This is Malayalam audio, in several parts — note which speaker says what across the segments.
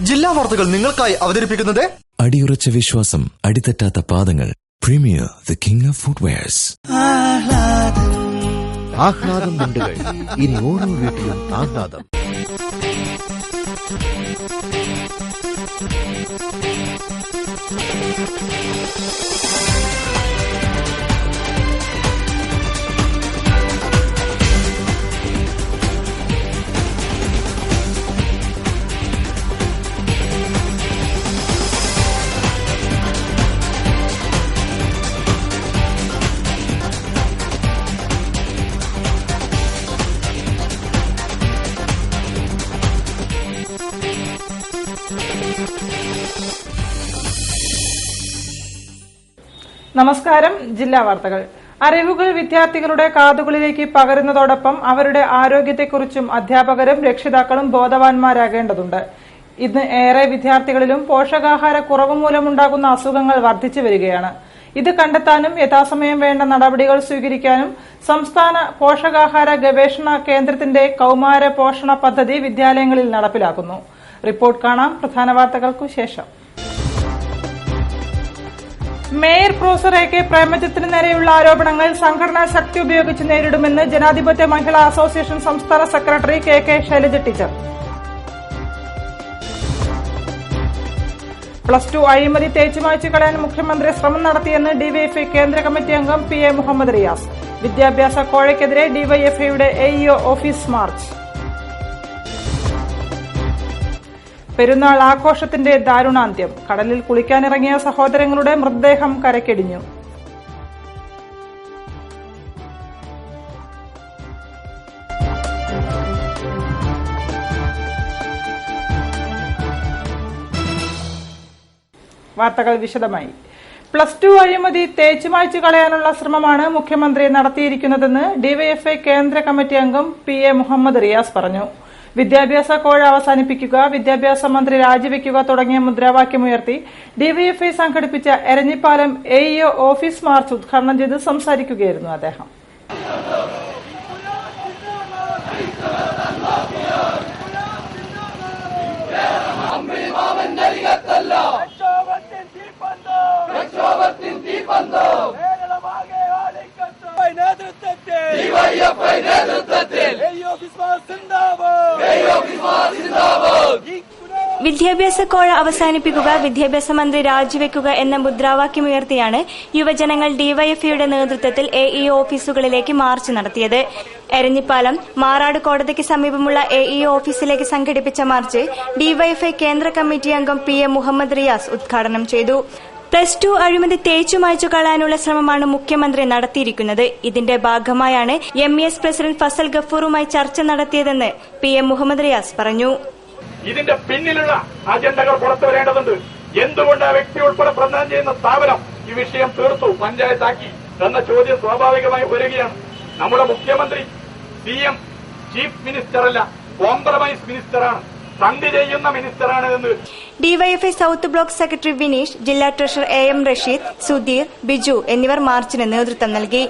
Speaker 1: ജില്ലാ വാർത്തകൾ നിങ്ങൾക്കായി അവതരിപ്പിക്കുന്നത്
Speaker 2: അടിയുറച്ച വിശ്വാസം, അടിതെറ്റാത്ത പാദങ്ങൾ. Premier, the king of footwears.
Speaker 3: ആഹ്ലാദം മുണ്ടുകൾ, ഇനി ഓരോ വീട്ടിലും ആഹ്ലാദം.
Speaker 4: നമസ്കാരം. ജില്ലാ വാർത്തകൾ. അറിവുകൾ വിദ്യാർത്ഥികളുടെ കാതുകളിലേക്ക് പകരുന്നതോടൊപ്പം അവരുടെ ആരോഗ്യത്തെക്കുറിച്ചും അധ്യാപകരും രക്ഷിതാക്കളും ബോധവാന്മാരാകേണ്ടതുണ്ട്. ഇന്ന് ഏറെ വിദ്യാർത്ഥികളിലും പോഷകാഹാര കുറവ് മൂലമുണ്ടാകുന്ന അസുഖങ്ങൾ വർദ്ധിച്ചു വരികയാണ്. ഇത് കണ്ടെത്താനും യഥാസമയം വേണ്ട നടപടികൾ സ്വീകരിക്കാനും സംസ്ഥാന പോഷകാഹാര ഗവേഷണ കേന്ദ്രത്തിന്റെ കൌമാര പോഷണ പദ്ധതി വിദ്യാലയങ്ങളിൽ നടപ്പിലാക്കുന്നു. റിപ്പോർട്ട് കാണാം പ്രധാന വാർത്തകൾക്കു ശേഷം. മേയർ പ്രൊഫസർ എ കെ പ്രേമചന്ദ്രന് നേരെയുള്ള ആരോപണങ്ങൾ സംഘടനാ ശക്തി ഉപയോഗിച്ച് നേരിടുമെന്ന് ജനാധിപത്യ മഹിളാ അസോസിയേഷൻ സംസ്ഥാന സെക്രട്ടറി കെ കെ ശൈലജ ടീച്ചർ. +2 അഴിമതി തേച്ചുമായ്ച്ചു കളയാൻ മുഖ്യമന്ത്രി ശ്രമം നടത്തിയെന്ന് ഡിവൈഎഫ്ഐ കേന്ദ്ര കമ്മിറ്റി അംഗം പി എ മുഹമ്മദ് റിയാസ്. വിദ്യാഭ്യാസ കോഴയ്ക്കെതിരെ ഡിവൈഎഫ്ഐയുടെ എഇഒ ഓഫീസ് മാർച്ച്. പെരുന്നാൾ ആഘോഷത്തിന്റെ ദാരുണാന്ത്യം. കടലിൽ കുളിക്കാനിറങ്ങിയ സഹോദരങ്ങളുടെ മൃതദേഹം കരയ്ക്കടിഞ്ഞു. വാർത്തകൾ വിശദമായി. +2 അഴിമതി തേച്ചുമായ്ച്ചു കളയാനുള്ള ശ്രമമാണ് മുഖ്യമന്ത്രി നടത്തിയിരിക്കുന്നതെന്ന് ഡിവൈഎഫ്ഐ കേന്ദ്ര കമ്മിറ്റി അംഗം പി എ മുഹമ്മദ് റിയാസ് പറഞ്ഞു. വിദ്യാഭ്യാസ കോഴ അവസാനിപ്പിക്കുക, വിദ്യാഭ്യാസ മന്ത്രി രാജിവെക്കുക തുടങ്ങിയ മുദ്രാവാക്യമുയർത്തി ഡിവൈഎഫ്ഐ സംഘടിപ്പിച്ച എരഞ്ഞിപ്പാലം എഇഒ ഓഫീസ് മാർച്ച് ഉദ്ഘാടനം ചെയ്ത് സംസാരിക്കുകയായിരുന്നു അദ്ദേഹം.
Speaker 5: വിദ്യാഭ്യാസ കോഴ അവസാനിപ്പിക്കുക, വിദ്യാഭ്യാസ മന്ത്രി രാജിവെക്കുക എന്ന മുദ്രാവാക്യമുയർത്തിയാണ് യുവജനങ്ങൾ ഡിവൈഎഫ്ഐയുടെ നേതൃത്വത്തിൽ എഇഒ ഓഫീസുകളിലേക്ക് മാർച്ച് നടത്തിയത്. എരഞ്ഞിപ്പാലം മാറാട് കോടതിക്ക് സമീപമുള്ള എഇഒ ഓഫീസിലേക്ക് സംഘടിപ്പിച്ച മാർച്ച് ഡിവൈഎഫ്ഐ കേന്ദ്ര കമ്മിറ്റി അംഗം പി എ മുഹമ്മദ് റിയാസ് ഉദ്ഘാടനം ചെയ്തു. +2 അഴിമതി തേച്ചുമായ്ച്ചു കളയാനുള്ള ശ്രമമാണ് മുഖ്യമന്ത്രി നടത്തിയിരിക്കുന്നത്. ഇതിന്റെ ഭാഗമായാണ് MES പ്രസിഡന്റ് ഫസൽ ഗഫൂറുമായി ചർച്ച നടത്തിയതെന്ന് പി എ മുഹമ്മദ് റിയാസ് പറഞ്ഞു.
Speaker 6: ഇതിന്റെ പിന്നിലുള്ള അജണ്ടകൾ പുറത്തു വരേണ്ടതുണ്ട്. എന്തുകൊണ്ട് ആ വ്യക്തി ഉൾപ്പെടെ പ്രധാനം ചെയ്യുന്ന സ്ഥാപനം ഈ വിഷയം തീർത്തു പഞ്ചായത്താക്കി എന്ന ചോദ്യം സ്വാഭാവികമായി വരികയാണ്. നമ്മുടെ മുഖ്യമന്ത്രി CM ചീഫ് മിനിസ്റ്ററല്ല, കോംപ്രമൈസ് മിനിസ്റ്ററാണ്, സന്ധി ചെയ്യുന്ന മിനിസ്റ്ററാണ് എന്ന്
Speaker 5: DYFI south block secretary Vineesh, ജില്ലാ ട്രഷറർ AM റഷീദ്, സുധീർ, ബിജു എന്നിവർ മാർച്ചിന് നേതൃത്വം നൽകി.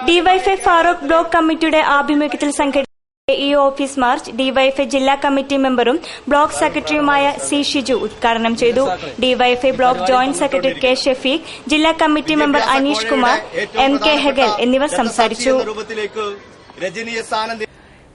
Speaker 5: ഡിവൈഎഫ്ഐ ഫാറൂഖ് ബ്ലോക്ക് കമ്മിറ്റിയുടെ ആഭിമുഖ്യത്തിൽ സംഘടിപ്പിച്ച എഇഒ ഓഫീസ് മാർച്ച് ഡിവൈഎഫ്ഐ ജില്ലാ കമ്മിറ്റി മെമ്പറും ബ്ലോക്ക് സെക്രട്ടറിയുമായ സി ഷിജു ഉദ്ഘാടനം ചെയ്തു. DYFI block joint secretary K Shafeeq, ജില്ലാ കമ്മിറ്റി മെമ്പർ അനീഷ് കുമാർ, MK ഹെഗൽ എന്നിവർ സംസാരിച്ചു.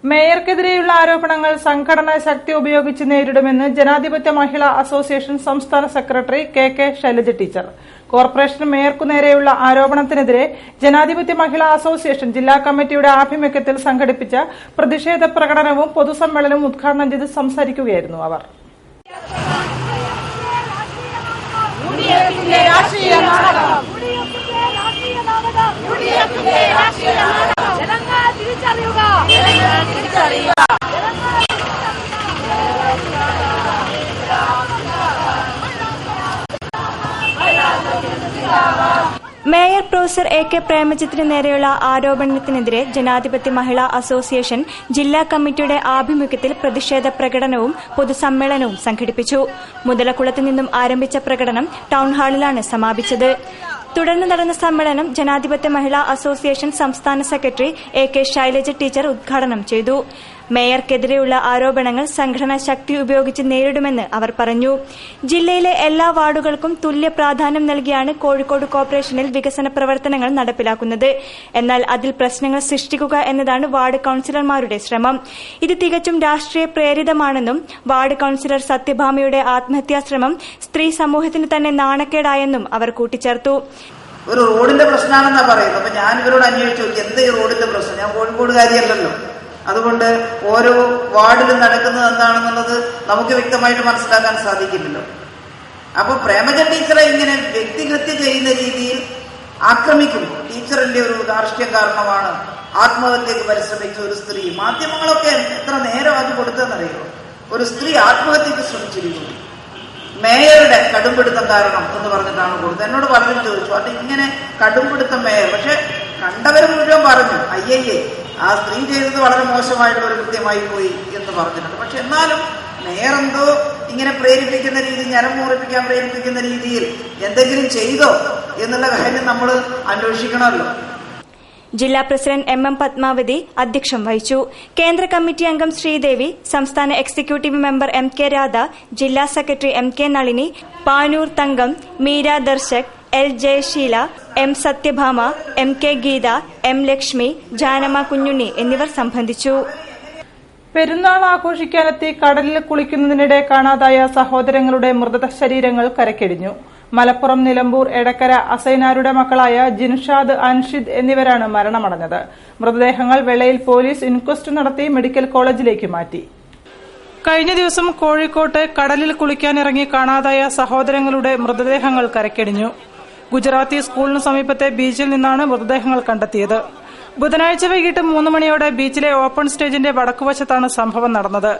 Speaker 4: മേയർക്കെതിരെയുള്ള ആരോപണങ്ങൾ സംഘടനാ ശക്തി ഉപയോഗിച്ച് നേരിടുമെന്ന് ജനാധിപത്യ മഹിളാ അസോസിയേഷൻ സംസ്ഥാന സെക്രട്ടറി K K Shailaja teacher. Corporation മേയർക്കു നേരെയുള്ള ആരോപണത്തിനെതിരെ ജനാധിപത്യ മഹിളാ അസോസിയേഷൻ ജില്ലാ കമ്മിറ്റിയുടെ ആഭിമുഖ്യത്തിൽ സംഘടിപ്പിച്ച പ്രതിഷേധ പ്രകടനവും പൊതുസമ്മേളനവും ഉദ്ഘാടനം ചെയ്ത് സംസാരിക്കുകയായിരുന്നു അവർ.
Speaker 5: മേയർ പ്രൊഫസർ എ കെ പ്രേമചന്ദ്രന് നേരെയുള്ള ആരോപണത്തിനെതിരെ ജനാധിപത്യ മഹിളാ അസോസിയേഷൻ ജില്ലാ കമ്മിറ്റിയുടെ ആഭിമുഖ്യത്തിൽ പ്രതിഷേധ പ്രകടനവും പൊതുസമ്മേളനവും സംഘടിപ്പിച്ചു. മുതലക്കുളത്ത് നിന്നും ആരംഭിച്ച പ്രകടനം ടൌൺഹാളിലാണ് സമാപിച്ചത്. തുടർന്ന് നടന്ന സമ്മേളനം ജനാധിപത്യ മഹിളാ അസോസിയേഷൻ സംസ്ഥാന secretary A K Shailaja teacher ഉദ്ഘാടനം ചെയ്തു. മേയർക്കെതിരെയുള്ള ആരോപണങ്ങൾ സംഘടനാ ശക്തി ഉപയോഗിച്ച് നേരിടുമെന്ന് അവർ പറഞ്ഞു. ജില്ലയിലെ എല്ലാ വാർഡുകൾക്കും തുല്യ പ്രാധാന്യം നൽകിയാണ് കോഴിക്കോട് കോർപ്പറേഷനിൽ വികസന പ്രവർത്തനങ്ങൾ നടപ്പിലാക്കുന്നത്. എന്നാൽ അതിൽ പ്രശ്നങ്ങൾ സൃഷ്ടിക്കുക എന്നതാണ് വാർഡ് കൌൺസിലർമാരുടെ ശ്രമം. ഇത് തികച്ചും രാഷ്ട്രീയ പ്രേരിതമാണെന്നും വാർഡ് കൌൺസിലർ സത്യഭാമയുടെ ആത്മഹത്യാശ്രമം സ്ത്രീ സമൂഹത്തിന് തന്നെ നാണക്കേടായെന്നും അവർ കൂട്ടിച്ചേർത്തു.
Speaker 7: ഒരു റോഡിന്റെ പ്രശ്നമാണെന്നാ പറയുന്നത്. അപ്പൊ ഞാൻ ഇവരോട് അന്വേഷിച്ചു, എന്താ ഈ റോഡിന്റെ പ്രശ്നം? ഞാൻ കോഴിക്കോടുകാരിയല്ലല്ലോ, അതുകൊണ്ട് ഓരോ വാർഡിലും നടക്കുന്നത് എന്താണെന്നുള്ളത് നമുക്ക് വ്യക്തമായിട്ട് മനസ്സിലാക്കാൻ സാധിക്കില്ലല്ലോ. അപ്പൊ പ്രേമചന്ദ്രൻ ടീച്ചറെ ഇങ്ങനെ വ്യക്തിഹത്യ ചെയ്യുന്ന രീതിയിൽ ആക്രമിക്കുമ്പോൾ ടീച്ചറിന്റെ ഒരു ധാർഷ്ട്യം കാരണമാണ് ആത്മഹത്യക്ക് പരിശ്രമിച്ച ഒരു സ്ത്രീ. മാധ്യമങ്ങളൊക്കെ എത്ര നേരം അത് കൊടുത്തെന്നറിയോ? ഒരു സ്ത്രീ ആത്മഹത്യക്ക് ശ്രമിച്ചിരിക്കുന്നു, മേയറുടെ കടുംപിടുത്തം കാരണം എന്ന് പറഞ്ഞിട്ടാണ് കൊടുത്തത്. എന്നോട് പലരും ചോദിച്ചു, അത് ഇങ്ങനെ കടുംപിടുത്തം മേയർ, പക്ഷെ കണ്ടവർ മുഴുവൻ പറഞ്ഞു അയ്യയ്യേ ആ സ്ത്രീ ചെയ്തത് വളരെ മോശമായിട്ടുള്ള ഒരു കൃത്യമായി പോയി എന്ന് പറഞ്ഞിട്ടുണ്ട്. പക്ഷെ എന്നാലും മേയർ എന്തോ ഇങ്ങനെ പ്രേരിപ്പിക്കുന്ന രീതി, ഞരം മൂറിപ്പിക്കാൻ പ്രേരിപ്പിക്കുന്ന രീതിയിൽ എന്തെങ്കിലും ചെയ്തോ എന്നുള്ള കാര്യം നമ്മൾ അന്വേഷിക്കണമല്ലോ.
Speaker 5: ജില്ലാ പ്രസിഡന്റ് എം പത്മാവതി അധ്യക്ഷം വഹിച്ചു. കേന്ദ്ര കമ്മിറ്റി അംഗം ശ്രീദേവി, സംസ്ഥാന executive member M K Radha, ജില്ലാ സെക്രട്ടറി M K Nalini, Panoor Thankam, Meera Darshak, L Jayasheela, M Sathyabhama, M K Geetha, M Lakshmi, Janamma Kunhunni എന്നിവർ സംബന്ധിച്ചു.
Speaker 4: പെരുന്നാൾ ആഘോഷിക്കാനെത്തി കടലിൽ കുളിക്കുന്നതിനിടെ കാണാതായ സഹോദരങ്ങളുടെ മൃതശരീരങ്ങൾ കരക്കിടിഞ്ഞു. മലപ്പുറം നിലമ്പൂർ എടക്കര അസൈനാരുടെ മക്കളായ ജിൻഷാദ്, അൻഷിദ് എന്നിവരാണ് മരണമടഞ്ഞത്. മൃതദേഹങ്ങൾ വെള്ളയിൽ പോലീസ് ഇൻക്വസ്റ്റ് നടത്തി മെഡിക്കൽ കോളേജിലേക്ക് മാറ്റി. കഴിഞ്ഞ ദിവസം കോഴിക്കോട്ട് കടലിൽ കുളിക്കാനിറങ്ങി കാണാതായ സഹോദരങ്ങളുടെ മൃതദേഹങ്ങൾ കരക്കിടിഞ്ഞു. ഗുജറാത്തി സ്കൂളിന് സമീപത്തെ ബീച്ചിൽ നിന്നാണ് മൃതദേഹങ്ങൾ കണ്ടെത്തിയത്. ബുധനാഴ്ച വൈകിട്ട് 3 മണിയോടെ ബീച്ചിലെ ഓപ്പൺ സ്റ്റേജിന്റെ വടക്കുവശത്താണ് സംഭവം നടന്നത്.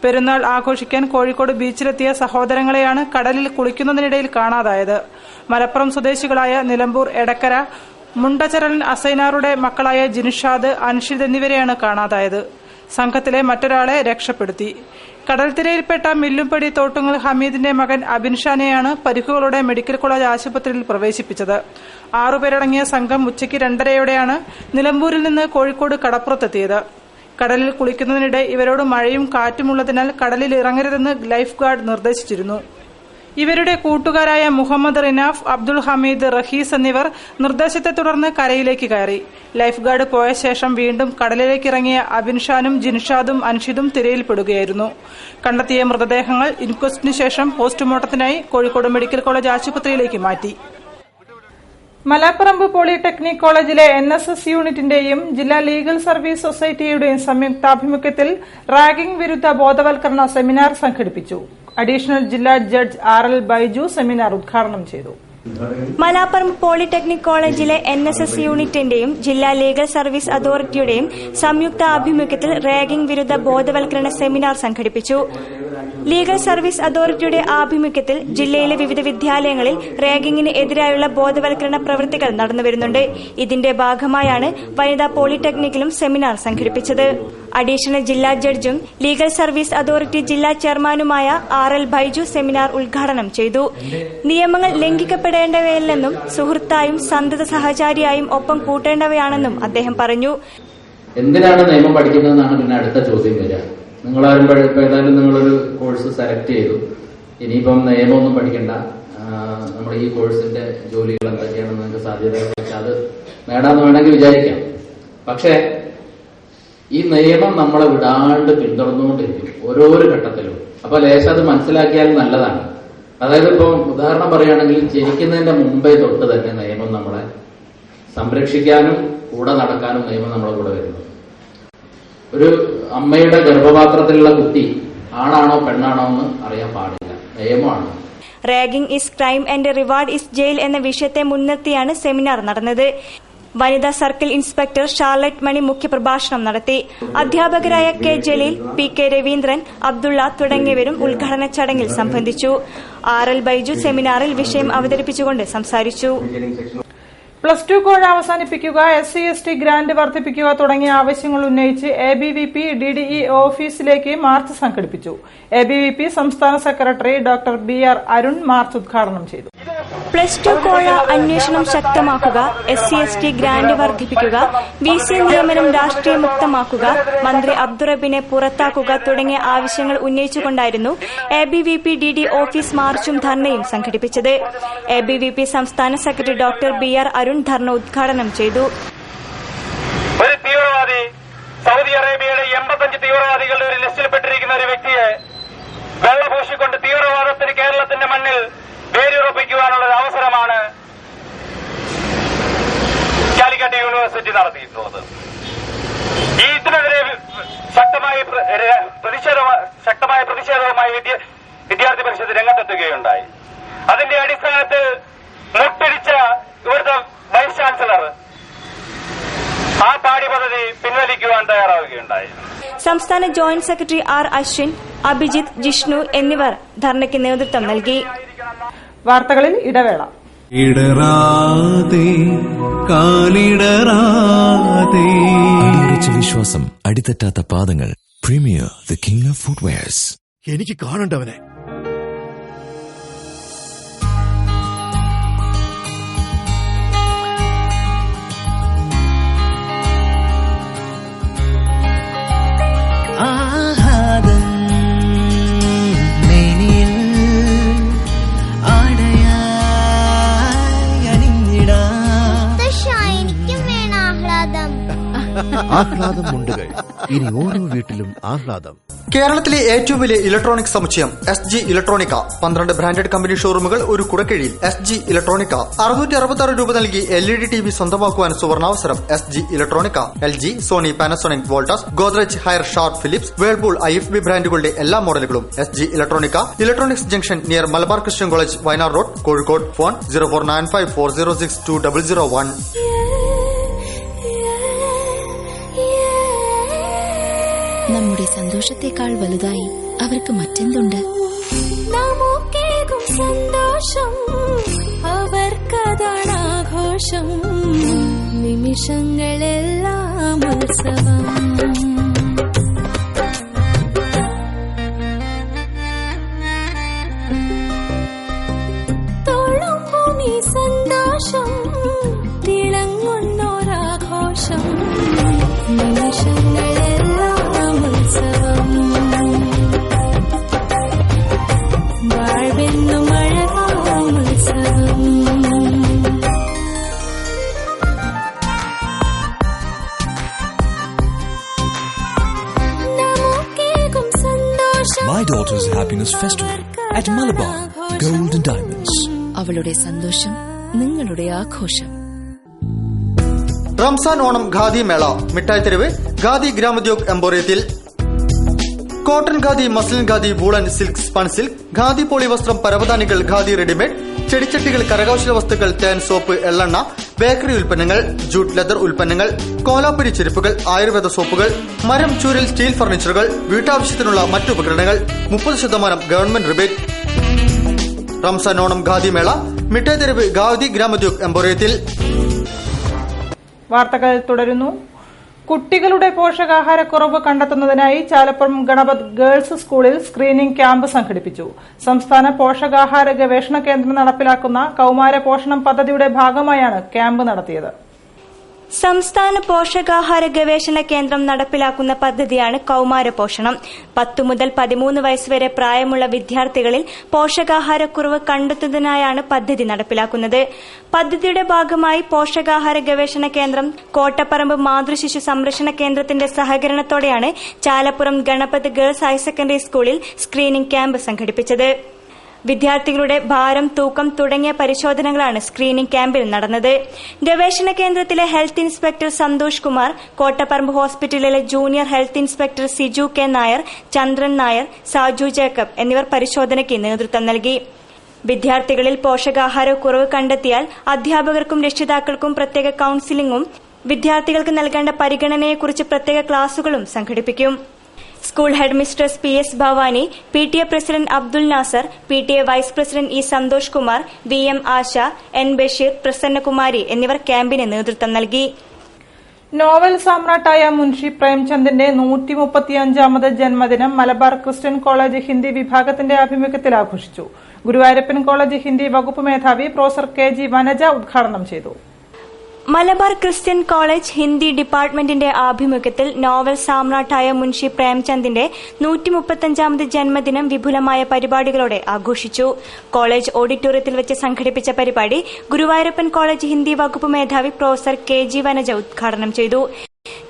Speaker 4: പെരുന്നാൾ ആഘോഷിക്കാൻ കോഴിക്കോട് ബീച്ചിലെത്തിയ സഹോദരങ്ങളെയാണ് കടലിൽ കുളിക്കുന്നതിനിടയിൽ കാണാതായത്. മലപ്പുറം സ്വദേശികളായ നിലമ്പൂർ എടക്കര മുണ്ടചരലൻ അസൈനാറുടെ മക്കളായ ജിൻഷാദ്, അൻഷിദ് എന്നിവരെയാണ് കാണാതായത്. സംഘത്തിലെ മറ്റൊരാളെ രക്ഷപ്പെടുത്തി. കടൽത്തിരയിൽപ്പെട്ട മില്ലുംപടി തോട്ടുങ്ങൽ ഹമീദിന്റെ മകൻ അബിൻഷാനെയാണ് പരിക്കുകളോടെ മെഡിക്കൽ കോളേജ് ആശുപത്രിയിൽ പ്രവേശിപ്പിച്ചത്. 6 പേരടങ്ങിയ സംഘം ഉച്ചയ്ക്ക് 2:30യോടെയാണ് നിലമ്പൂരിൽ നിന്ന് കോഴിക്കോട് കടപ്പുറത്തെത്തിയത്. കടലിൽ കുളിക്കുന്നതിനിടെ ഇവരോട് മഴയും കാറ്റുമുള്ളതിനാൽ കടലിൽ ഇറങ്ങരുതെന്ന് ലൈഫ് ഗാർഡ് നിർദ്ദേശിച്ചിരുന്നു. ഇവരുടെ കൂട്ടുകാരായ മുഹമ്മദ് റിനാഫ്, അബ്ദുൾ ഹമീദ്, റഹീസ് എന്നിവർ നിർദ്ദേശത്തെ തുടർന്ന് കരയിലേക്ക് കയറി. ലൈഫ് ഗാർഡ് പോയ ശേഷം വീണ്ടും കടലിലേക്ക് ഇറങ്ങിയ അബിൻഷാനും ജിൻഷാദും അൻഷിദും തിരയിൽപ്പെടുകയായിരുന്നു. കണ്ടെത്തിയ മൃതദേഹങ്ങൾ ഇൻക്വസ്റ്റിന് ശേഷം പോസ്റ്റ്മോർട്ടത്തിനായി കോഴിക്കോട് മെഡിക്കൽ കോളേജ് ആശുപത്രിയിലേക്ക് മാറ്റി. മലപ്പുറം പോളിടെക്നിക് കോളേജിലെ NSS യൂണിറ്റിന്റെയും ജില്ലാ ലീഗൽ സർവീസ് സൊസൈറ്റിയുടെയും സംയുക്താഭിമുഖ്യത്തിൽ റാഗിംഗ് വിരുദ്ധ ബോധവൽക്കരണ സെമിനാർ സംഘടിപ്പിച്ചു. അഡീഷണൽ ജില്ലാ ജഡ്ജ് RL ബൈജു സെമിനാർ ഉദ്ഘാടനം ചെയ്തു.
Speaker 5: മലപ്പുറം പോളിടെക്നിക് കോളേജിലെ NSS യൂണിറ്റിന്റെയും ജില്ലാ ലീഗൽ സർവീസ് അതോറിറ്റിയുടെയും സംയുക്ത ആഭിമുഖ്യത്തിൽ റാഗിംഗ് വിരുദ്ധ ബോധവൽക്കരണ സെമിനാർ സംഘടിപ്പിച്ചു. ലീഗൽ സർവീസ് അതോറിറ്റിയുടെ ആഭിമുഖ്യത്തിൽ ജില്ലയിലെ വിവിധ വിദ്യാലയങ്ങളിൽ റാഗിംഗിന് എതിരായുള്ള ബോധവൽക്കരണ പ്രവൃത്തികൾ നടന്നുവരുന്നുണ്ട്. ഇതിന്റെ ഭാഗമായാണ് വനിതാ പോളിടെക്നിക്കിലും സെമിനാർ സംഘടിപ്പിച്ചത്. അഡീഷണൽ ജില്ലാ ജഡ്ജും ലീഗൽ സർവീസ് അതോറിറ്റി ജില്ലാ ചെയർമാനുമായ RL ബൈജു സെമിനാർ ഉദ്ഘാടനം ചെയ്തു. നിയമങ്ങൾ ലംഘിക്കപ്പെടേണ്ടവയല്ലെന്നും സുഹൃത്തായും സന്തത സഹചാരിയായും ഒപ്പം കൂട്ടേണ്ടവയാണെന്നും അദ്ദേഹം പറഞ്ഞു.
Speaker 8: എന്തിനാണ് നിയമം പഠിക്കുന്നതെന്നാണ് പിന്നെ അടുത്ത ചോദ്യം വരിക. നിങ്ങളാരും ഏതായാലും നിങ്ങളൊരു കോഴ്സ് സെലക്ട് ചെയ്തു, ഇനിയിപ്പം നിയമമൊന്നും പഠിക്കണ്ട, നമ്മൾ ഈ കോഴ്സിന്റെ ജോലികൾ എന്തൊക്കെയാണെന്ന് നിങ്ങൾക്ക് സാധ്യതകൾ വെച്ചാൽ അത് നേടാന്ന് വേണമെങ്കിൽ വിചാരിക്കാം. പക്ഷേ ഈ നിയമം നമ്മളെ വിടാണ്ട് പിന്തുടർന്നുകൊണ്ടിരിക്കും ഓരോരോ ഘട്ടത്തിലും. അപ്പൊ ലേശം അത് മനസ്സിലാക്കിയാൽ നല്ലതാണ്. അതായത് ഇപ്പം ഉദാഹരണം പറയുകയാണെങ്കിൽ ജനിക്കുന്നതിന്റെ മുമ്പേ തൊട്ട് തന്നെ നിയമം നമ്മളെ സംരക്ഷിക്കാനും കൂടെ നടക്കാനും നിയമം നമ്മളെ കൂടെ വരുന്നു. ഒരു അമ്മയുടെ ഗർഭപാത്രത്തിലുള്ള കുട്ടി ആണാണോ പെണ്ണാണോ എന്ന് അറിയാൻ പാടില്ല, നിയമമാണ്.
Speaker 5: Ragging is crime and reward is jail എന്ന വിഷയത്തെ മുൻനിർത്തിയാണ് സെമിനാർ നടന്നത്. വനിതാ സർക്കിൾ ഇൻസ്പെക്ടർ ഷാർലറ്റ് മണി മുഖ്യപ്രഭാഷണം നടത്തി. അധ്യാപകരായ കെ ജലീൽ, PK രവീന്ദ്രൻ, അബ്ദുള്ള തുടങ്ങിയവരും ഉദ്ഘാടന ചടങ്ങിൽ സംബന്ധിച്ചു. RL ബൈജു സെമിനാറിൽ വിഷയം അവതരിപ്പിച്ചുകൊണ്ട് സംസാരിച്ചു.
Speaker 4: +2 കോഴ അവസാനിപ്പിക്കുക, SC/ST ഗ്രാന്റ് വർദ്ധിപ്പിക്കുക തുടങ്ങിയ ആവശ്യങ്ങൾ ഉന്നയിച്ച് ABVP DDE ഓഫീസിലേക്ക് മാർച്ച് സംഘടിപ്പിച്ചു. ABVP സംസ്ഥാന secretary doctor BR Arun March ഉദ്ഘാടനം ചെയ്തു.
Speaker 5: +2 കോഴ അന്വേഷണം ശക്തമാക്കുക, SC/ST ഗ്രാന്റ് വർദ്ധിപ്പിക്കുക, VC നിയമനം രാഷ്ട്രീയമുക്തമാക്കുക, മന്ത്രി അബ്ദുറബിനെ പുറത്താക്കുക തുടങ്ങിയ ആവശ്യങ്ങൾ ഉന്നയിച്ചുകൊണ്ടായിരുന്നു ABVP DD ഓഫീസ് മാർച്ചും ധർണയും സംഘടിപ്പിച്ചത്. ABVP സംസ്ഥാന സെക്രട്ടറി ഡോക്ടർ BR അരുൺ ധർണ ഉദ്ഘാടനം ചെയ്തു.
Speaker 6: ഒരു തീവ്രവാദി സൗദി അറേബ്യയുടെ 85 തീവ്രവാദികളുടെ ഒരു ലിസ്റ്റിൽപ്പെട്ടിരിക്കുന്ന ഒരു വ്യക്തിയെ വെള്ളപൂശിക്കൊണ്ട് തീവ്രവാദത്തിന് കേരളത്തിന്റെ മണ്ണിൽ വേരുറപ്പിക്കുവാനുള്ള ഒരു അവസരമാണ് കാലിക്കറ്റ് യൂണിവേഴ്സിറ്റി നടത്തിയിട്ടുള്ളത്. ഇതിനെതിരെ ശക്തമായ പ്രതിഷേധവുമായി വിദ്യാർത്ഥി പരിഷത്ത് രംഗത്തെത്തുകയുണ്ടായി. അതിന്റെ അടിസ്ഥാനത്തിൽ മുട്ടിടിച്ച ഇവിടുത്തെ വൈസ് ചാൻസലർ ആ പാഠ്യപദ്ധതി പിൻവലിക്കുവാൻ തയ്യാറാവുകയുണ്ടായി.
Speaker 5: സംസ്ഥാന joint secretary R Ashwin, Abhijith, Jishnu എന്നിവർ ധർണയ്ക്ക് നേതൃത്വം നൽകി.
Speaker 4: വാർത്തകളിൽ ഇടവേള.
Speaker 2: അടിയുറച്ച വിശ്വാസം, അടിതെറ്റാത്ത പാദങ്ങൾ. Premier the king of footwears.
Speaker 3: എനിക്ക് കാണണ്ടവനെ. ആഹ്ലാദം മുണ്ടുകൾ. ഇനി ഓരോ വീട്ടിലും ആഹ്ലാദം.
Speaker 1: കേരളത്തിലെ ഏറ്റവും വലിയ ഇലക്ട്രോണിക് സമുച്ചയം SG ഇലക്ട്രോണിക്ക. 12 ബ്രാൻഡഡ് കമ്പനി ഷോറൂമുകൾ ഒരു കുടക്കീഴിൽ. SG electronica. 666 രൂപ നൽകി LED TV സ്വന്തമാക്കുവാൻ സുവർണാവസരം. SG Electronica. LG, Sony, Panasonic, Voltas, Godrej, Haier, Sharp, Philips, Whirlpool, IFB ബ്രാൻഡുകളുടെ എല്ലാ മോഡലുകളും. SG Electronica, electronics junction near Malabar Christian College, Wayanad Road, Kozhikode. Phone 0495406201.
Speaker 9: നമ്മുടെ സന്തോഷത്തെക്കാൾ വലുതായി അവർക്ക് മറ്റെന്തുണ്ട്? നമുക്കേകും സന്തോഷം അവർക്കതാണ് ആഘോഷം. നിമിഷങ്ങളെല്ലാം ഉത്സവം. തോളുമ്പും ഈ സന്തോഷം, തിളങ്ങുന്നോരാഘോഷം. നിമിഷങ്ങളെല്ലാം വാഴ്വെന്നും അഴകാം ഉത്സവം. നമുക്കേകും സന്തോഷം.
Speaker 2: My daughter's happiness festival at Malabar Gold and Diamonds.
Speaker 9: അവളുടെ സന്തോഷം നിങ്ങളുടെ ആഘോഷം.
Speaker 1: റംസാൻ ഓണം ഖാദി മേള. മിഠായി തെരുവ് ഖാദി ഗ്രാമോദ്യോഗ് എംപോറിയത്തിൽ cotton khadi, muslin khadi, woollen, silk, spun silk, khadi poly വസ്ത്രം, പരവതാനികൾ, ഖാദി റെഡിമെയ്ഡ്, ചെടിച്ചട്ടികൾ, കരകൗശല വസ്തുക്കൾ, തേൻ, സോപ്പ്, എള്ളെണ്ണ, ബേക്കറി ഉൽപ്പന്നങ്ങൾ, ജൂട്ട് ലെതർ ഉൽപ്പന്നങ്ങൾ, കോലാപ്പുരി ചെരുപ്പുകൾ, ആയുർവേദ സോപ്പുകൾ, മരം, ചൂരൽ, സ്റ്റീൽ ഫർണിച്ചറുകൾ, വീട്ടാവശ്യത്തിനുള്ള മറ്റു ഉപകരണങ്ങൾ, 30% ഗവൺമെന്റ് റിബേറ്റ്. റംസാൻ ഓണം ഖാദി മേള മിഠായി തെരുവ് ഖാദി ഗ്രാമോദ്യോഗ് എംപോറിയത്തിൽ.
Speaker 4: വാർത്തകൾ തുടരുന്നു. കുട്ടികളുടെ പോഷകാഹാരക്കുറവ് കണ്ടെത്തുന്നതിനായി ചാലപ്പുറം ഗണപത് ഗേൾസ് സ്കൂളിൽ സ്ക്രീനിംഗ് ക്യാമ്പ് സംഘടിപ്പിച്ചു. സംസ്ഥാന പോഷകാഹാര ഗവേഷണ കേന്ദ്രം നടപ്പിലാക്കുന്ന കൌമാര പോഷണം പദ്ധതിയുടെ ഭാഗമായാണ് ക്യാമ്പ് നടത്തിയത്.
Speaker 5: സംസ്ഥാന പോഷകാഹാര ഗവേഷണ കേന്ദ്രം നടപ്പിലാക്കുന്ന പദ്ധതിയാണ് കൌമാര പോഷണം. 10 മുതൽ 13 വയസ്സുവരെ പ്രായമുള്ള വിദ്യാർത്ഥികളിൽ പോഷകാഹാരക്കുറവ് കണ്ടെത്തുന്നതിനായാണ് പദ്ധതി നടപ്പിലാക്കുന്നത്. പദ്ധതിയുടെ ഭാഗമായി പോഷകാഹാര ഗവേഷണ കേന്ദ്രം കോട്ടപ്പറമ്പ് മാതൃശിശു സംരക്ഷണ കേന്ദ്രത്തിന്റെ സഹകരണത്തോടെയാണ് Chalappuram Ganapath Girls Higher secondary സ്കൂളിൽ സ്ക്രീനിംഗ് ക്യാമ്പ് സംഘടിപ്പിച്ചത്. വിദ്യാർത്ഥികളുടെ ഭാരം, തൂക്കം തുടങ്ങിയ പരിശോധനകളാണ് സ്ക്രീനിംഗ് ക്യാമ്പിൽ നടന്നത്. ഗവേഷണ കേന്ദ്രത്തിലെ ഹെൽത്ത് ഇൻസ്പെക്ടർ സന്തോഷ് കുമാർ, കോട്ടപ്പറമ്പ് ഹോസ്പിറ്റലിലെ junior health inspector Siju K Nair, Chandran Nair, Saju Jacob എന്നിവർ പരിശോധനയ്ക്ക് നേതൃത്വം നൽകി. വിദ്യാർത്ഥികളിൽ പോഷകാഹാരക്കുറവ് കണ്ടെത്തിയാൽ അധ്യാപകർക്കും രക്ഷിതാക്കൾക്കും പ്രത്യേക കൌൺസിലിംഗും വിദ്യാർത്ഥികൾക്ക് നൽകേണ്ട പരിഗണനയെക്കുറിച്ച് പ്രത്യേക ക്ലാസുകളും സംഘടിപ്പിക്കും. School head mistress PS Bhavani, PTA president Abdul Nasar, PTA vice president E Santhosh Kumar, VM Asha, N Basheer, Prasannakumari എന്നിവർ ക്യാമ്പിന് നേതൃത്വം നൽകി.
Speaker 4: നോവൽ സാമ്രാട്ടായ മുൻഷി പ്രേംചന്ദിന്റെ 135ാമത് ജന്മദിനം മലബാർ ക്രിസ്ത്യൻ കോളേജ് ഹിന്ദി വിഭാഗത്തിന്റെ ആഭിമുഖ്യത്തിൽ ആഘോഷിച്ചു. ഗുരുവായൂരപ്പൻ കോളേജ് ഹിന്ദി വകുപ്പ് മേധാവി പ്രൊഫസർ KG വനജ ഉദ്ഘാടനം ചെയ്തു.
Speaker 5: മലബാർ ക്രിസ്ത്യൻ കോളേജ് ഹിന്ദി ഡിപ്പാർട്ട്മെന്റിന്റെ ആഭിമുഖ്യത്തിൽ നോവൽ സാമ്രാട്ടായ മുൻഷി പ്രേംചന്ദിന്റെ 135ാമത് ജന്മദിനം വിപുലമായ പരിപാടികളോടെ ആഘോഷിച്ചു. കോളേജ് ഓഡിറ്റോറിയത്തിൽ വെച്ച് സംഘടിപ്പിച്ച പരിപാടി ഗുരുവായൂരപ്പൻ കോളേജ് ഹിന്ദി വകുപ്പ് മേധാവി പ്രൊഫസർ KG വനജ ഉദ്ഘാടനം ചെയ്തു.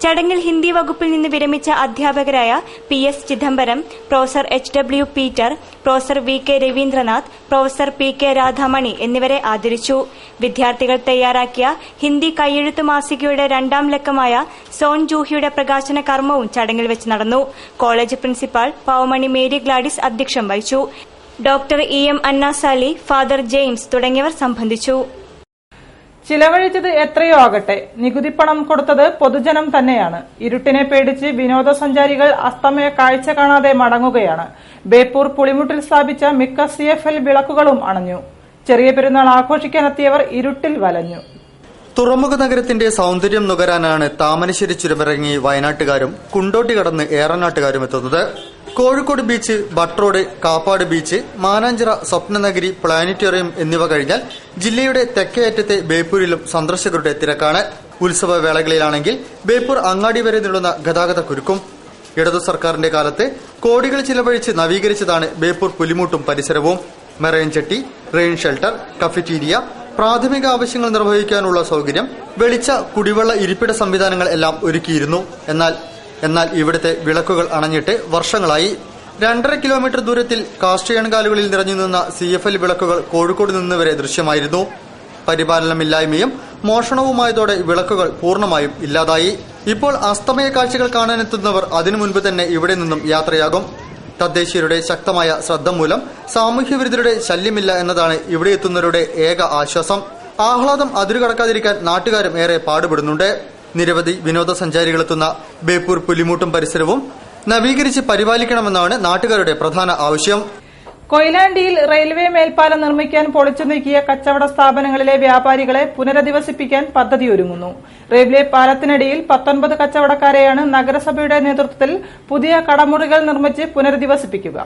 Speaker 5: ചടങ്ങിൽ ഹിന്ദി വകുപ്പിൽ നിന്ന് വിരമിച്ച അധ്യാപകരായ PS Chidambaram, professor HW Peter, professor VK Raveendranath, professor PK Radhamani എന്നിവരെ ആദരിച്ചു. വിദ്യാർത്ഥികൾ തയ്യാറാക്കിയ ഹിന്ദി കൈയെഴുത്ത് മാസികയുടെ 2ാം ലക്കമായ സോൺ ജൂഹിയുടെ പ്രകാശന കർമ്മവും ചടങ്ങിൽ വെച്ച് നടന്നു. College principal Pavamani Mary Gladys അധ്യക്ഷം വഹിച്ചു. Doctor EM Annasali, father James തുടങ്ങിയവർ സംബന്ധിച്ചു.
Speaker 4: ചിലവഴിച്ചത് എത്രയോ ആകട്ടെ, നികുതിപ്പണം കൊടുത്തത് പൊതുജനം തന്നെയാണ്. ഇരുട്ടിനെ പേടിച്ച് വിനോദസഞ്ചാരികൾ അസ്തമയ കാഴ്ച കാണാതെ മടങ്ങുകയാണ്. ബേപ്പൂർ പുളിമുട്ടിൽ സ്ഥാപിച്ച മിക്ക CFL വിളക്കുകളും അണഞ്ഞു. ചെറിയ പെരുന്നാൾ ആഘോഷിക്കാനെത്തിയവർ ഇരുട്ടിൽ വലഞ്ഞു.
Speaker 1: തുറമുഖ നഗരത്തിന്റെ സൌന്ദര്യം നുകരാനാണ് താമരശ്ശേരി ചുരമിറങ്ങി വയനാട്ടുകാരും കുണ്ടോട്ടി കടന്ന് ഏറനാട്ടുകാരും എത്തുന്നത്. Kozhikode beach, Butt Road, Kappad beach, Mananchira, Swapnanagari, planetarium എന്നിവ കഴിഞ്ഞാൽ ജില്ലയുടെ തെക്കേയറ്റത്തെ ബേപ്പൂരിലും സന്ദർശകരുടെ തിരക്കാണ്. ഉത്സവ വേളകളിലാണെങ്കിൽ ബേപ്പൂർ അങ്ങാടി വരെ നീളുന്ന ഗതാഗത കുരുക്കും. ഇടതു സർക്കാരിന്റെ കാലത്ത് കോടികൾ ചിലവഴിച്ച് നവീകരിച്ചതാണ് ബേപ്പൂർ പുലിമുട്ടും പരിസരവും. Marine Chetty, rain shelter, cafeteria, പ്രാഥമിക ആവശ്യങ്ങൾ നിർവഹിക്കാനുള്ള സൌകര്യം, വെളിച്ച, കുടിവെള്ള, ഇരിപ്പിട സംവിധാനങ്ങൾ എല്ലാം ഒരുക്കിയിരുന്നു. എന്നാൽ ഇവിടുത്തെ വിളക്കുകൾ അണഞ്ഞിട്ട് വർഷങ്ങളായി. 2.5 കിലോമീറ്റർ ദൂരത്തിൽ കാസ്റ്റയൺകാലുകളിൽ നിറഞ്ഞു നിന്ന CFL വിളക്കുകൾ കോഴിക്കോട് നിന്ന് വരെ ദൃശ്യമായിരുന്നു. പരിപാലനമില്ലായ്മയും മോഷണവുമായതോടെ വിളക്കുകൾ പൂർണ്ണമായും ഇല്ലാതായി. ഇപ്പോൾ അസ്തമയ കാഴ്ചകൾ കാണാനെത്തുന്നവർ അതിനു മുൻപ് തന്നെ ഇവിടെ നിന്നും യാത്രയാകും. തദ്ദേശീയരുടെ ശക്തമായ ശ്രദ്ധ മൂലം സാമൂഹ്യവിരുദ്ധരുടെ ശല്യമില്ല എന്നതാണ് ഇവിടെ എത്തുന്നവരുടെ ഏക ആശ്വാസം. ആഹ്ലാദം അതിരുകടക്കാതിരിക്കാൻ നാട്ടുകാരും ഏറെ പാടുപെടുന്നുണ്ട്. നിരവധി വിനോദസഞ്ചാരികളെത്തുന്ന ബേപ്പൂർ പുലിമുട്ടും പരിസരവും നവീകരിച്ച് പരിപാലിക്കണമെന്നാണ് നാട്ടുകാരുടെ പ്രധാന ആവശ്യം.
Speaker 4: കൊയിലാണ്ടിയിൽ റെയിൽവേ മേൽപ്പാലം നിർമ്മിക്കാൻ പൊളിച്ചു നീക്കിയ കച്ചവട സ്ഥാപനങ്ങളിലെ വ്യാപാരികളെ പുനരധിവസിപ്പിക്കാൻ പദ്ധതിയൊരുങ്ങുന്നു. റെയിൽവേ പാലത്തിനടിയിൽ 19 കച്ചവടക്കാരെയാണ് നഗരസഭയുടെ നേതൃത്വത്തിൽ പുതിയ കടമുറികൾ നിർമ്മിച്ച് പുനരധിവസിപ്പിക്കുക.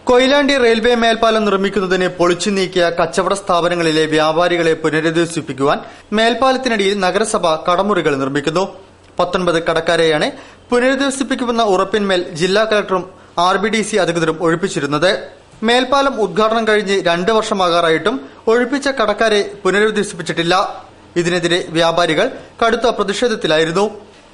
Speaker 1: കൊയിലാണ്ടി റെയിൽവേ മേൽപ്പാലം നിർമ്മിക്കുന്നതിന് പൊളിച്ചു നീക്കിയ കച്ചവട സ്ഥാപനങ്ങളിലെ വ്യാപാരികളെ പുനരധിവസിപ്പിക്കുവാൻ മേൽപ്പാലത്തിനടിയിൽ നഗരസഭ കടമുറികൾ നിർമ്മിക്കുന്നു. 19 കടക്കാരെയാണ് പുനരധിവസിപ്പിക്കുമെന്ന ഉറപ്പിന്മേൽ ജില്ലാ കളക്ടറും RBDC അധികൃതരും ഒഴിപ്പിച്ചിരുന്നത്. മേൽപ്പാലം ഉദ്ഘാടനം കഴിഞ്ഞ് 2 വർഷമാകാറായിട്ടും ഒഴിപ്പിച്ച കടക്കാരെ പുനരധിവസിപ്പിച്ചിട്ടില്ല. ഇതിനെതിരെ വ്യാപാരികൾ കടുത്ത പ്രതിഷേധത്തിലായിരുന്നു.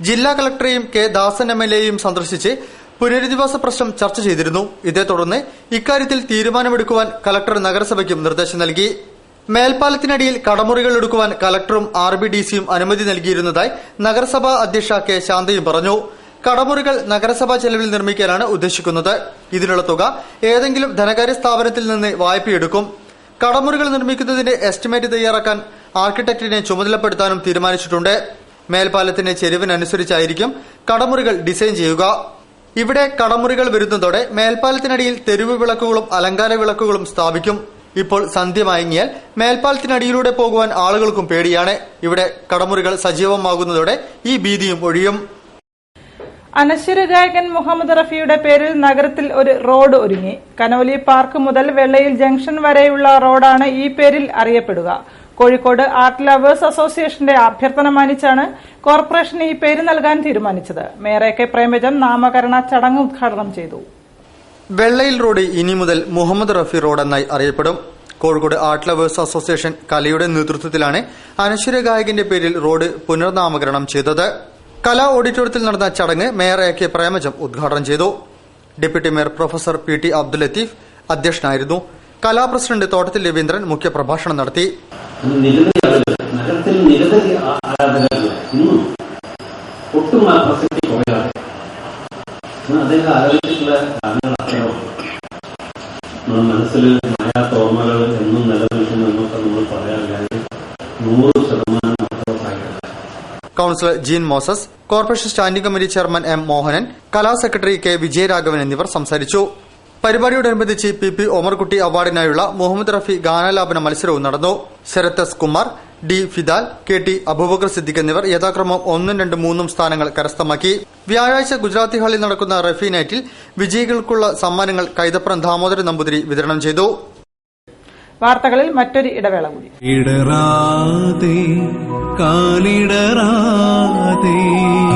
Speaker 1: ജില്ലാ കളക്ടറെയും K ദാസൻ MLAയും സന്ദർശിച്ച് പുനരധിവാസ പ്രശ്നം ചർച്ച ചെയ്തിരുന്നു. ഇതേ തുടർന്ന് ഇക്കാര്യത്തിൽ തീരുമാനമെടുക്കുവാൻ കളക്ടർ നഗരസഭയ്ക്കും നിർദ്ദേശം നൽകി. മേൽപ്പാലത്തിനടിയിൽ കടമുറികൾ എടുക്കുവാൻ കളക്ടറും RBDCയും അനുമതി നൽകിയിരുന്നതായി നഗരസഭാ അധ്യക്ഷ K ശാന്തയും പറഞ്ഞു. കടമുറികൾ നഗരസഭാ ചെലവിൽ നിർമ്മിക്കാനാണ് ഉദ്ദേശിക്കുന്നത്. ഇതിനുള്ള തുക ഏതെങ്കിലും ധനകാര്യ സ്ഥാപനത്തിൽ നിന്ന് വായ്പയെടുക്കും. കടമുറികൾ നിർമ്മിക്കുന്നതിന്റെ എസ്റ്റിമേറ്റ് തയ്യാറാക്കാൻ ആർക്കിടെക്ടിനെ ചുമതലപ്പെടുത്താനും തീരുമാനിച്ചിട്ടുണ്ട്. മേൽപ്പാലത്തിന്റെ ചെരിവിനനുസരിച്ചായിരിക്കും കടമുറികൾ ഡിസൈൻ ചെയ്യുക. ഇവിടെ കടമുറികൾ വരുന്നതോടെ മേൽപ്പാലത്തിനടിയിൽ തെരുവ് വിളക്കുകളും അലങ്കാര വിളക്കുകളും സ്ഥാപിക്കും. ഇപ്പോൾ സന്ധ്യ മയങ്ങിയാൽ മേൽപ്പാലത്തിനടിയിലൂടെ പോകുവാൻ ആളുകൾക്കും പേടിയാണ്. ഇവിടെ കടമുറികൾ സജീവമാകുന്നതോടെ ഈ ഭീതിയും ഒഴിയും.
Speaker 4: അനശ്വര ഗായകൻ മുഹമ്മദ് റഫിയുടെ പേരിൽ നഗരത്തിൽ ഒരു റോഡ് ഒരുങ്ങി. കനോലി പാർക്ക് മുതൽ വെള്ളയിൽ ജംഗ്ഷൻ വരെയുള്ള റോഡാണ് ഈ പേരിൽ അറിയപ്പെടുക. കോഴിക്കോട് ആർട്ട് ലവേഴ്സ് അസോസിയേഷന്റെ അഭ്യർത്ഥന മാനിച്ചാണ് കോർപ്പറേഷൻ ഈ പേര് നൽകാൻ തീരുമാനിച്ചത്. മേയർ AK പ്രേമചന്ദ് നാമകരണ ചടങ്ങ് ഉദ്ഘാടനം ചെയ്തു.
Speaker 1: വെള്ളയിൽ റോഡ് ഇനി മുതൽ മുഹമ്മദ് റഫി റോഡ് എന്നായി അറിയപ്പെടും. കോഴിക്കോട് ആർട്ട് ലവേഴ്സ് അസോസിയേഷൻ കലയുടെ നേതൃത്വത്തിലാണ് അനശ്വര ഗായകന്റെ പേരിൽ റോഡ് പുനർനാമകരണം ചെയ്തത്. കലാ ഓഡിറ്റോറിയത്തിൽ നടന്ന ചടങ്ങ് മേയർ AK പ്രേമചന്ദ് ഉദ്ഘാടനം ചെയ്തു. Deputy mayor professor PT Abdul Latheef അധ്യക്ഷനായിരുന്നു. കലാ പ്രസിഡന്റ് തോട്ടത്തിൽ രവീന്ദ്രൻ മുഖ്യപ്രഭാഷണം നടത്തി.
Speaker 10: നഗരത്തിൽ നിരവധി ആരാധകർ ഇന്നും ഒട്ടും പ്രസക്തി കുറയാതെ അദ്ദേഹം ആലോചിച്ചിട്ടുള്ള കാരണങ്ങൾ അത്രയോ നമ്മുടെ മനസ്സിൽ മായാത്ത ഓർമ്മകൾ എന്നും നിലനിൽക്കുന്നു എന്നൊക്കെ നമ്മൾ പറയാറില്ല. 100% അർത്ഥവത്തായിട്ടില്ല.
Speaker 1: Councillor Jean Moses, corporation standing committee chairman M Mohanan, കലാ സെക്രട്ടറി കെ വിജയരാഘവൻ എന്നിവർ സംസാരിച്ചു. പരിപാടിയോടനുബന്ധിച്ച് PP ഒമർകുട്ടി അവാർഡിനായുള്ള മുഹമ്മദ് റഫി ഗാനാലാപന മത്സരവും നടന്നു. Sarath S Kumar, D Fidal, KT Abubakar Siddique എന്നിവർ യഥാക്രമം 1, 2, 3 സ്ഥാനങ്ങൾ കരസ്ഥമാക്കി. വ്യാഴാഴ്ച ഗുജറാത്തി ഹാളിൽ നടക്കുന്ന റഫി നൈറ്റിൽ വിജയികൾക്കുള്ള സമ്മാനങ്ങൾ കൈതപ്രം ദാമോദരൻ നമ്പൂതിരി വിതരണം ചെയ്തു.
Speaker 4: വാർത്തകളിൽ മറ്റൊരു ഇടവേള കൂടി.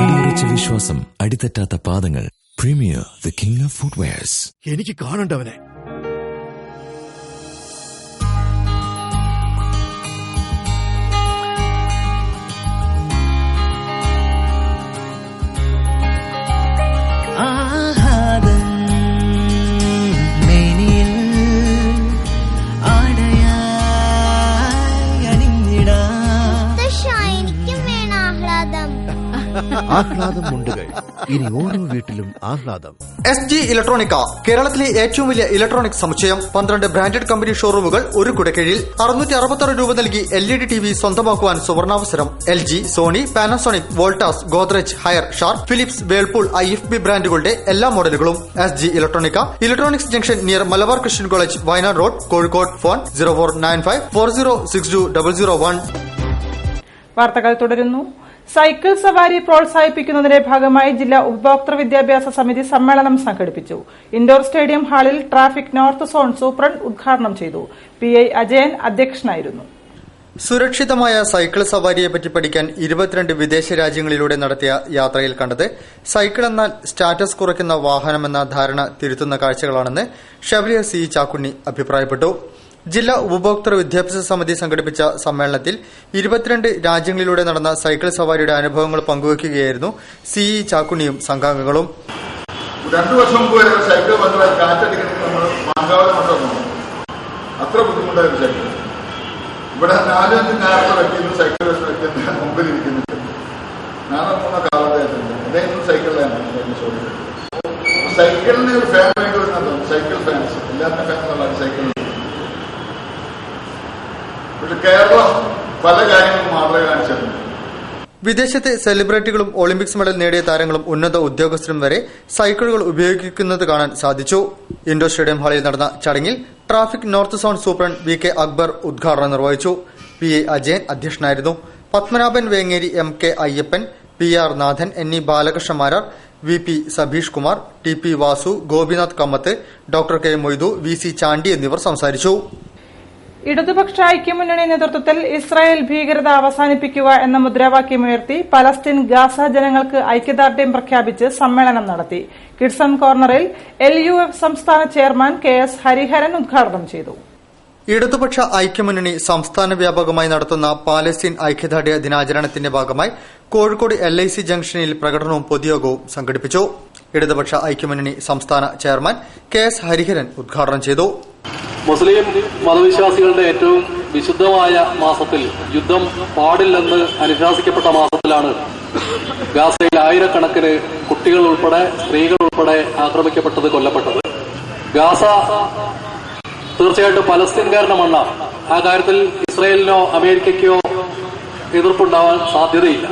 Speaker 2: അടിയുറച്ച വിശ്വാസം, അടിതെറ്റാത്ത പാദങ്ങൾ. Premier the king of footwears.
Speaker 3: എനിക്ക് കാണണ്ടവനെ. ആഹ്ലാദം മുണ്ടുകൾ. ഇനി ഓരോ വീട്ടിലും ആഹ്ലാദം.
Speaker 1: SG ഇലക്ട്രോണിക്ക കേരളത്തിലെ ഏറ്റവും വലിയ ഇലക്ട്രോണിക് സമുച്ചയം. 12 ബ്രാൻഡഡ് കമ്പനി ഷോറൂമുകൾ ഒരു കുടക്കീഴിൽ. 666 രൂപ നൽകി LED TV സ്വന്തമാക്കുവാൻ സുവർണാവസരം. LG, Sony, Panasonic, Voltas, Godrej, Haier, Sharp, Philips, Whirlpool, IFB ബ്രാൻഡുകളുടെ എല്ലാ മോഡലുകളും. SG Electronica, electronics junction near Malabar Christian College, Wayanad Road, Kozhikode. Phone 0495406201.
Speaker 4: വാർത്തകൾ തുടരുന്നു. സൈക്കിൾ സവാരി പ്രോത്സാഹിപ്പിക്കുന്നതിന്റെ ഭാഗമായി ജില്ലാ ഉപഭോക്തൃ വിദ്യാഭ്യാസ സമിതി സമ്മേളനം സംഘടിപ്പിച്ചു. ഇൻഡോർ സ്റ്റേഡിയം ഹാളിൽ ട്രാഫിക് നോർത്ത് സോൺ സൂപ്രണ്ട് ഉദ്ഘാടനം ചെയ്തു. PI അജയൻ അധ്യക്ഷനായിരുന്നു.
Speaker 1: സുരക്ഷിതമായ സൈക്കിൾ സവാരിയെപ്പറ്റി പഠിക്കാൻ 22 വിദേശ രാജ്യങ്ങളിലൂടെ നടത്തിയ യാത്രയിൽ കണ്ടത് സൈക്കിൾ എന്നാൽ സ്റ്റാറ്റസ് കുറയ്ക്കുന്ന വാഹനമെന്ന ധാരണ തിരുത്തുന്ന കാഴ്ചകളാണെന്ന് ഷവലിയർ C ചാക്കുണ്ണി അഭിപ്രായപ്പെട്ടു. ജില്ലാ ഉപഭോക്തൃ വിദ്യാഭ്യാസ സമിതി സംഘടിപ്പിച്ച സമ്മേളനത്തിൽ 22 രാജ്യങ്ങളിലൂടെ നടന്ന സൈക്കിൾ സവാരിയുടെ അനുഭവങ്ങൾ പങ്കുവയ്ക്കുകയായിരുന്നു CE ചാക്കുണ്ണിയും സംഘാംഗങ്ങളും.
Speaker 11: 2 വർഷം മുമ്പ് വരെ സൈക്കിൾ വന്നാൽ കാറ്റടിക്കണമെങ്കിൽ നമ്മൾ മാങ്കാവലം കൊണ്ടുവന്നു. അത്ര ബുദ്ധിമുട്ടായിരുന്നു സൈക്കിൾ. ഇവിടെ 4-5 നേരത്തെ വ്യക്തിയും സൈക്കിൾ വ്യക്തി മുമ്പിൽ ഇരിക്കുന്നുണ്ട്. 4-3 കാലത്തായിട്ടുണ്ട്. അദ്ദേഹം സൈക്കിളിലാണ് സൈക്കിളിന് ഒരു ഫാമിലി വരുന്നത്. സൈക്കിൾ ഫാൻസ് എല്ലാത്ത ഫാൻസുള്ള സൈക്കിൾ. പക്ഷെ കേരളം പല കാര്യങ്ങളും മാതൃക കാണിച്ചിട്ടുണ്ട്.
Speaker 1: വിദേശത്തെ സെലിബ്രിറ്റികളും ഒളിമ്പിക്സ് മെഡൽ നേടിയ താരങ്ങളും ഉന്നത ഉദ്യോഗസ്ഥരും വരെ സൈക്കിളുകൾ ഉപയോഗിക്കുന്നത് കാണാൻ സാധിച്ചു. ഇൻഡോർ സ്റ്റേഡിയം ഹാളിൽ നടന്ന ചടങ്ങിൽ traffic north zone superintendent VK Akbar ഉദ്ഘാടനം നിർവഹിച്ചു. PI അജയൻ അധ്യക്ഷനായിരുന്നു. പത്മനാഭൻ വേങ്ങേരി, MK അയ്യപ്പൻ, PR നാഥൻ, NE ബാലകൃഷ്ണമാരാർ, VP Sabeesh Kumar, TP Vasu, Gopinath Kamath, Dr. K Moidu, VC Chandy എന്നിവർ സംസാരിച്ചു.
Speaker 4: ഇടതുപക്ഷ ഐക്യമുന്നണി നേതൃത്വത്തിൽ ഇസ്രായേൽ ഭീകരത അവസാനിപ്പിക്കുക എന്ന മുദ്രാവാക്യമുയർത്തി പലസ്തീൻ ഗാസ ജനങ്ങൾക്ക് ഐക്യദാർഢ്യം പ്രഖ്യാപിച്ച് സമ്മേളനം നടത്തി. കിഡ്സൺ കോർണറിൽ LUF സംസ്ഥാന ചെയർമാൻ KS ഹരിഹരൻ ഉദ്ഘാടനം ചെയ്തു.
Speaker 1: ഇടതുപക്ഷ ഐക്യമുന്നണി സംസ്ഥാന വ്യാപകമായി നടത്തുന്ന പാലസ്തീൻ ഐക്യദാർഢ്യ ദിനാചരണത്തിന്റെ ഭാഗമായി കോഴിക്കോട് LIC ജംഗ്ഷനിൽ പ്രകടനവും പൊതുയോഗവും സംഘടിപ്പിച്ചു. ഇടതുപക്ഷ ഐക്യമുന്നണി സംസ്ഥാന ചെയർമാൻ KS ഹരിഹരൻ ഉദ്ഘാടനം ചെയ്തു.
Speaker 12: മുസ്ലിം മതവിശ്വാസികളുടെ ഏറ്റവും വിശുദ്ധമായ മാസത്തിൽ യുദ്ധം പാടില്ലെന്ന് അനുശാസിക്കപ്പെട്ട മാസത്തിലാണ് ഗാസയിൽ ആയിരക്കണക്കിന് കുട്ടികൾ ഉൾപ്പെടെ സ്ത്രീകൾ ഉൾപ്പെടെ ആക്രമിക്കപ്പെട്ടത്, കൊല്ലപ്പെട്ടത്. ഗാസ തീർച്ചയായിട്ടും പലസ്തീൻകാരുടെ മണ്ണാണ്. ആ കാര്യത്തിൽ ഇസ്രയേലിനോ അമേരിക്കയ്ക്കോ എതിർപ്പുണ്ടാവാൻ സാധ്യതയില്ല.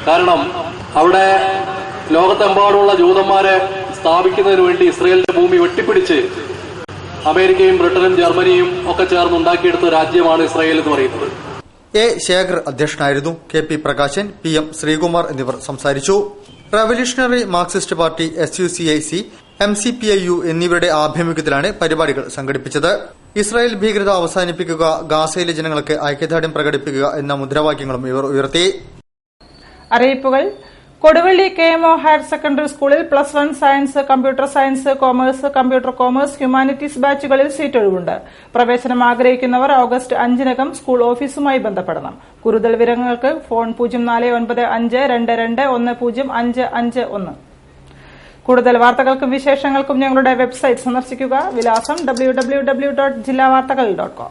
Speaker 12: കാരണം അവിടെ ലോകത്തെമ്പാടുമുള്ള ജൂതന്മാരെ സ്ഥാപിക്കുന്നതിന് വേണ്ടി ഇസ്രയേലിന്റെ ഭൂമി വെട്ടിപ്പിടിച്ച് അമേരിക്കയും ബ്രിട്ടനും ജർമ്മനിയും ഒക്കെ ചേർന്ന് ഉണ്ടാക്കിയെടുത്ത രാജ്യമാണ് ഇസ്രായേൽ എന്ന് പറയുന്നത്.
Speaker 1: A ശേഖർ അധ്യക്ഷനായിരുന്നു. KP പ്രകാശൻ, PM ശ്രീകുമാർ എന്നിവർ സംസാരിച്ചു. Revolutionary Marxist party, SUCIC, MCPIU എന്നിവരുടെ ആഭിമുഖ്യത്തിലാണ് പരിപാടികൾ സംഘടിപ്പിച്ചത്. ഇസ്രായേൽ ഭീകരത അവസാനിപ്പിക്കുക, ഗാസയിലെ ജനങ്ങൾക്ക് ഐക്യദാർഢ്യം പ്രകടിപ്പിക്കുക എന്ന മുദ്രാവാക്യങ്ങളും ഇവർ ഉയർത്തി.
Speaker 4: അറിയിപ്പുകൾ. കൊടുവള്ളി KMO ഹയർ സെക്കൻഡറി സ്കൂളിൽ +1 science, computer science, commerce, computer commerce, humanities ബാച്ചുകളിൽ സീറ്റ് ഒഴിവുണ്ട്. പ്രവേശനം ആഗ്രഹിക്കുന്നവർ ഓഗസ്റ്റ് 5-നകം സ്കൂൾ ഓഫീസുമായി ബന്ധപ്പെടണം. കൂടുതൽ വിവരങ്ങൾക്ക് ഫോൺ 049522105551. കൂടുതൽ വാർത്തകൾക്കും വിശേഷങ്ങൾക്കും ഞങ്ങളുടെ വെബ്സൈറ്റ് സന്ദർശിക്കുക. വിലാസം www.jillavartakal.com.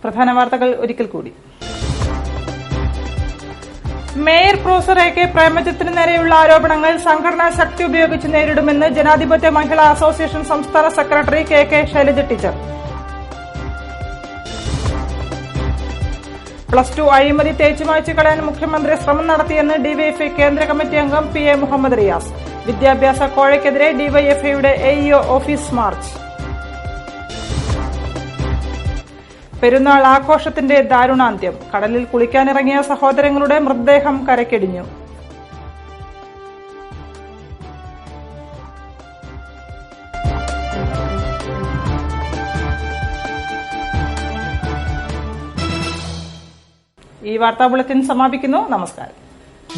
Speaker 4: പ്രധാന വാർത്തകൾ ഒരിക്കൽ കൂടി. മേയർ പ്രൊഫസർ AK പ്രേമചന്ദ്രന് നേരെയുള്ള ആരോപണങ്ങൾ സംഘടനാ ശക്തി ഉപയോഗിച്ച് നേരിടുമെന്ന് ജനാധിപത്യ മഹിളാ അസോസിയേഷൻ സംസ്ഥാന സെക്രട്ടറി KK ശൈലജ ടീച്ചർ. +2 അഴിമതി തേച്ചുമായ്ച്ചു കളയാൻ മുഖ്യമന്ത്രി ശ്രമം നടത്തിയെന്ന് ഡിവൈഎഫ്ഐ കേന്ദ്ര കമ്മിറ്റി അംഗം PA മുഹമ്മദ് റിയാസ്. വിദ്യാഭ്യാസ കോഴയ്ക്കെതിരെ ഡിവൈഎഫ്ഐയുടെ AEO ഓഫീസ് മാർച്ച്. പെരുന്നാൾ ആഘോഷത്തിന്റെ ദാരുണാന്ത്യം. കടലിൽ കുളിക്കാനിറങ്ങിയ സഹോദരങ്ങളുടെ മൃതദേഹം കരയ്ക്കടിഞ്ഞു. ഈ വാർത്താ ബുള്ളറ്റിൻ സമാപിക്കുന്നു. നമസ്കാരം.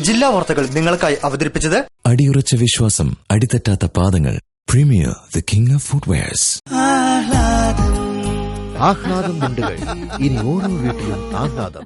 Speaker 1: ജില്ലാ വാർത്തകൾ നിങ്ങൾക്കായി അവതരിപ്പിച്ചത്
Speaker 2: അടിയുറച്ച വിശ്വാസം, അടിതെറ്റാത്ത പാദങ്ങൾ. Premier the king of footwears.
Speaker 3: ആഹ്ലാദം മുണ്ടുകൾ. ഇനി ഓരോ വീട്ടിലും ആഹ്ലാദം.